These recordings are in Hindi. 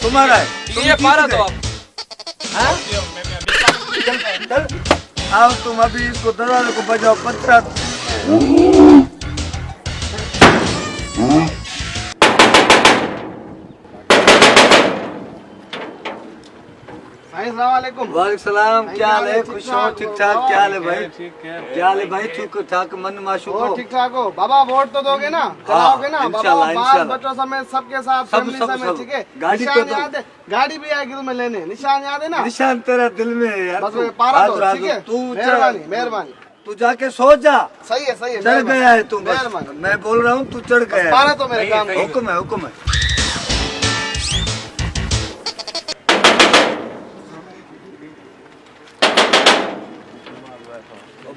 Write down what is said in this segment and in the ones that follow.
तुम्हारा है। ये पारा तो आप हाँ? चल आओ तुम अभी इसको दरवाजे को बजाओ पत्थर। वालेकुम सलाम। क्या हाल है? खुश हो? ठीक ठाक? क्या हाल है भाई? क्या हाल है भाई? ठीक ठाक मन माशूक हो? ठीक ठाक हो बाबा? वोट तो दोगे ना? कराओगे ना बाबा? बाल बच्चों समेत सबके साथ फैमिली समेत, ठीक है? गाड़ी निशान याद है? गाड़ी भी आएगी तुम्हें लेने, निशान याद है ना? निशान तेरा दिल में है यार। बस पारा दो, ठीक है? तू मेहरबानी मेहरबानी। तू जाके सो जा। सही है सही है। चढ़ गया है तू। मेहरबानी। मैं बोल रहा हूँ तू चढ़ गया है। पारा तो मेरे काम का हुक्म है हुक्म है।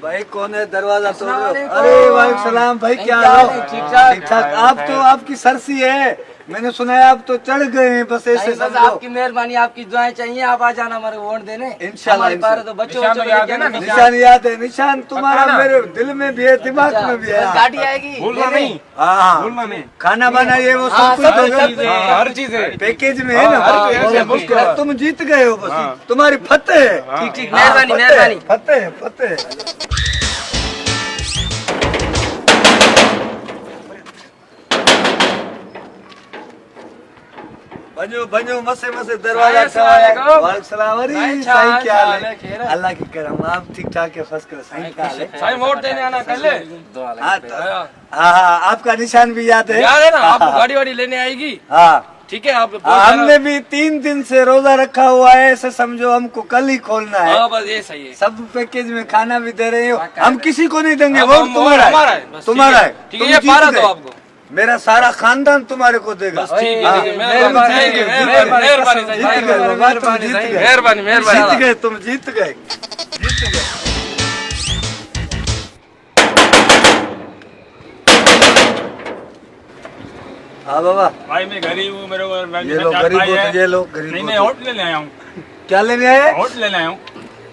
भाई कौन है? दरवाजा तोड़ रहे हो? अरे वालेकुम सलाम भाई, क्या हाल है? ठीक ठाक। आप तो आपकी सरसी है, मैंने सुना है आप तो चढ़ गए हैं। बस ऐसे बस आपकी मेहरबानी, आपकी दुआएं चाहिए। आप आ जाना हमारे वोट देने इंशाल्लाह। तो बच्चों याद है ना? निशान याद है? निशान तुम्हारा मेरे दिल में भी है, दिमाग में भी है। गाड़ी आएगी, भूलना नहीं। हाँ खाना बनाइए, वो सब कुछ हर चीज है पैकेज में है ना। तुम जीत गए हो, बस तुम्हारी फतेह है। ठीक ठीक, मेहरबानी मेहरबानी। फतेह फतेह। बनो बनो मसे मसे दरवाजा वालेकुम सलाम। अरे साईं क्या हाल है? अल्लाह की करम, आप ठीक ठाक है? First class. साईं क्या हाल है? साईं वोट देने आना कल। हाँ आपका निशान भी याद है? याद है ना? आपको गाड़ी वाड़ी लेने आएगी। हाँ ठीक है। आप हमने भी 3 दिन से रोजा रखा हुआ है, ऐसे समझो हमको कल ही खोलना है। बस ये सही है। सब पैकेज में खाना भी दे रहे हो, हम किसी को नहीं देंगे। वो तुम्हारा है, तुम्हारा है। ठीक है, ये पारा दो आपको। मेरा सारा खानदान तुम्हारे को देगा। मेहरबानी जीत गए, तुम जीत गए। हाँ बाबा भाई मैं गरीब हूँ, मेरे को ये लो गरीब हो तो ये लो गरीब। नहीं मैं वोट लेने आया हूँ। क्या लेने आया? वोट लेने आया हूँ।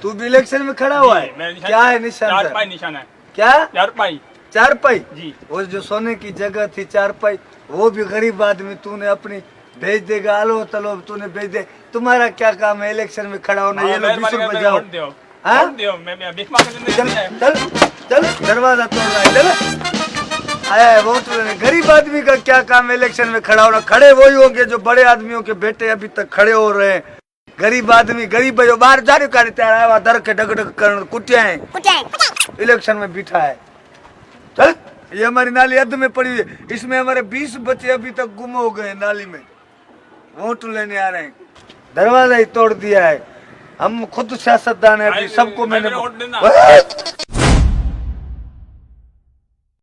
तू भी इलेक्शन में खड़ा हुआ है? क्या है निशान? चारपाई निशान है। क्या? चारपाई। चारपाई जी। वो जो सोने की जगह थी चारपाई, वो भी गरीब आदमी तूने अपनी भेज देगा। आलो तलो तूने भेज दे। तुम्हारा क्या काम है इलेक्शन में खड़ा होना? ये लो 20 रुपए जाओ। चल चल दरवाजा तोड़ रहा है। चल आया है वोट लेने। गरीब आदमी का क्या काम है इलेक्शन में खड़ा होना? खड़े वही होंगे जो बड़े आदमियों के बेटे अभी तक खड़े हो रहे हैं। गरीब आदमी गरीब भाई बाहर जा रहे दर के डगडग कर कुटिया है, इलेक्शन में बिठा है। चल ये हमारी नाली अध में पड़ी हुई है, इसमें हमारे 20 बच्चे अभी तक गुम हो गए नाली में। वोट लेने आ रहे हैं, दरवाजा ही तोड़ दिया है। हम खुद सियासतदान है, अभी सबको मैंने